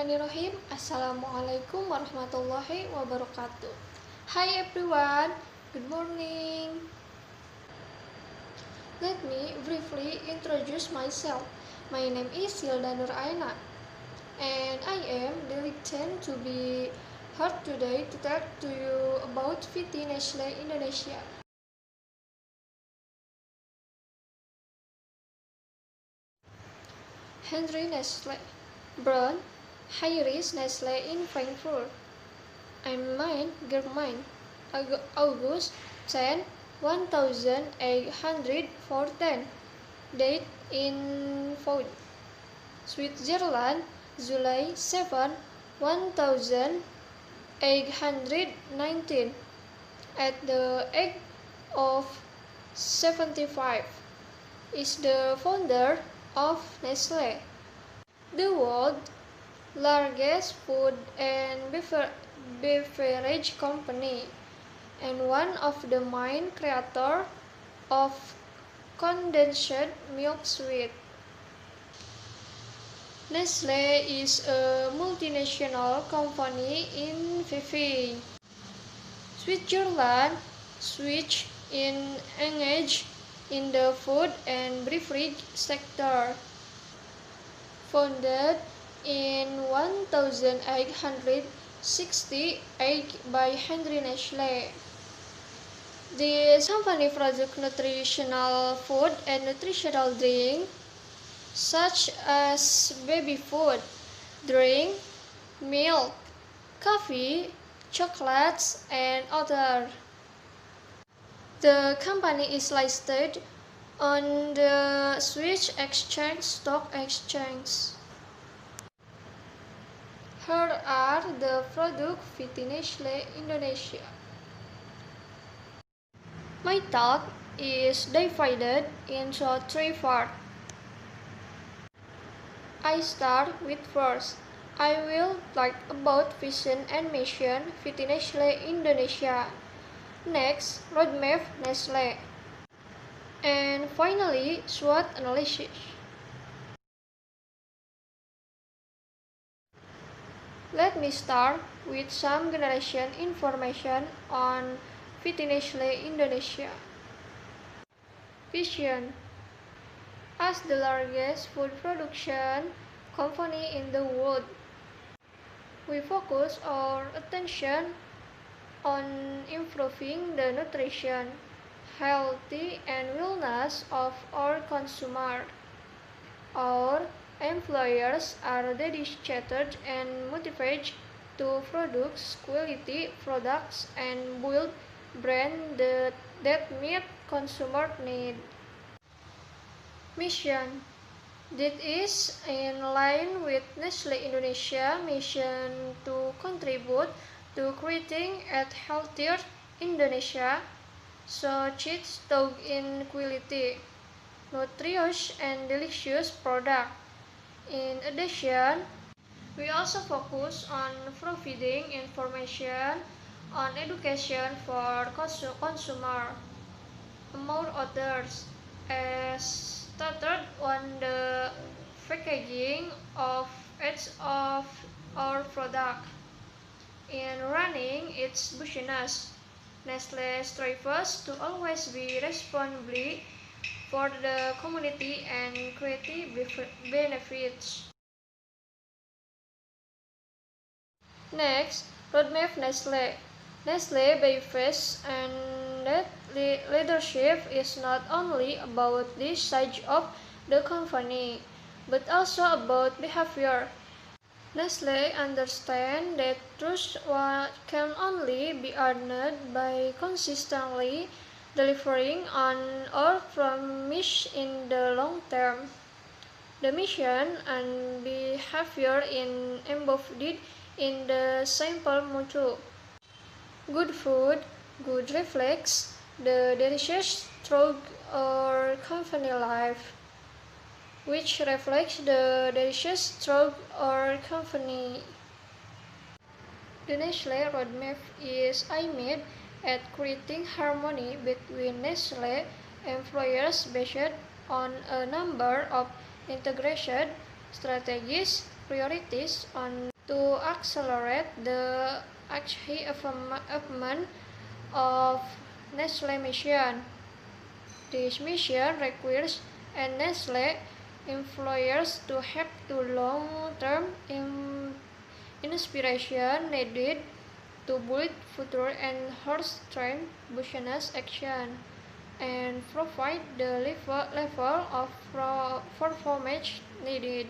Bismillahirrahmanirrahim. Assalamualaikum warahmatullahi wabarakatuh. Hi everyone, good morning. Let me briefly introduce myself. My name is Hilda Nur Aina, and I am delighted to be here today to talk to you about PT Nestle Indonesia. Henry Nestle, born Heinrich Nestle in Frankfurt am Main, Germany, August 10, 1814, date in Vaud, Switzerland, July 7, 1819, at the age of 75, is the founder of Nestle, the world's largest food and beverage company, and one of the main creators of condensed milk sweet. Nestle is a multinational company in Vevey, Switzerland, which is engaged in the food and beverage sector. Founded in 1868 by Henry Nestle. This company produces nutritional food and nutritional drink, such as baby food, drink, milk, coffee, chocolates, and other. The company is listed on the Swiss Exchange Stock Exchange. Here are the products PT Nestle Indonesia. My talk is divided into three parts. I start with first. I will talk about vision and mission PT Nestle Indonesia. Next, roadmap Nestle. And finally, SWOT analysis. Let me start with some generation information on PT Nestle Indonesia. Vision. As the largest food production company in the world, we focus our attention on improving the nutrition, health, and wellness of our consumers. Our employers are dedicated and motivated to produce quality products and build brands that meet consumer needs. Mission. That is in line with Nestle Indonesia mission to contribute to creating a healthier Indonesia, such as in quality, nutritious, and delicious products. In addition, we also focus on providing information on education for consumers, among others, as stated on the packaging of each of our products. In running its business, Nestle strives to always be responsible for the community and create benefits. Next, roadmap Nestle. Nestle believes and that leadership is not only about the size of the company, but also about behavior. Nestle understands that trust can only be earned by consistently delivering on our promise in the long term. The mission and behavior in embodied in the simple motto. Good food, good reflects the delicious through our company life, which reflects the delicious through our company. The Nestle roadmap is aimed at creating harmony between Nestle employers based on a number of integration strategies priorities on to accelerate the achievement of Nestle mission. This mission requires a Nestle employers to have the long-term inspiration needed to build future and strength business action and provide the level of performance needed.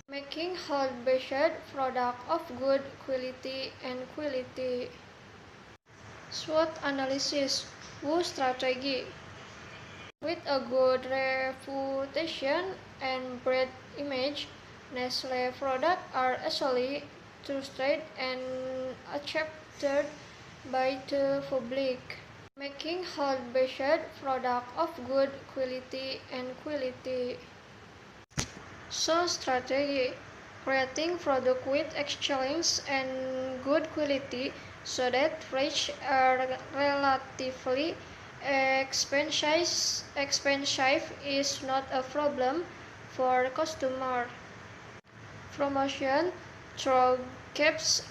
Making health-based product of good quality and quality. SWOT analysis. WO strategy. With a good reputation and brand image, Nestle products are actually trusted and accepted by the public. Making health-based products of good quality and quality. So strategy, creating product with excellence and good quality so that prices are relatively expensive is not a problem for customer. Promotion through caps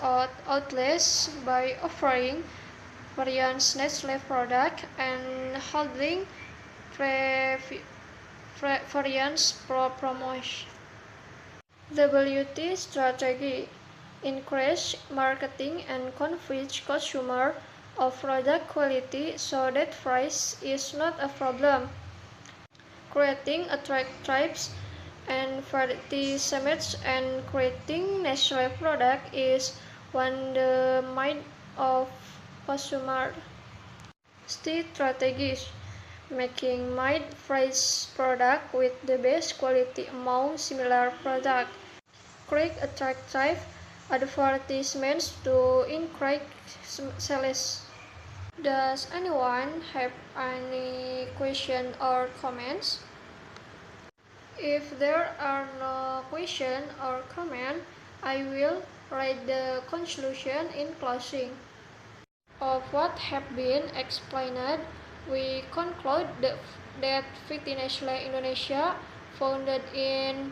outlets by offering various Nestle product and holding various promotion. WT strategy, increase marketing and convince consumer of product quality so that price is not a problem. Creating attractive and variety summits and creating Nestle product is one the mind of consumer. Strategies, making mid-price product with the best quality among similar products. Create attractive advertisements to increase sales. Does anyone have any questions or comments? If there are no questions or comments, I will write the conclusion in closing. Of what have been explained, we conclude that PT Nestle Indonesia, founded in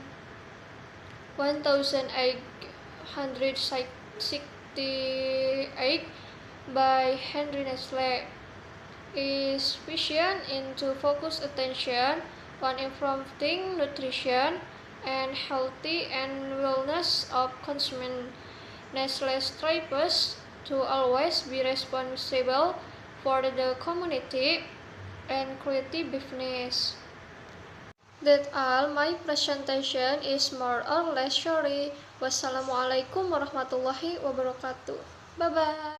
1868 by Henry Nestle, is vision into focus attention on improving nutrition and healthy and wellness of consumers. Nestle strives to always be responsible for the community and creative business. That all my presentation is more or less sorry. Wassalamualaikum warahmatullahi wabarakatuh. Bye bye.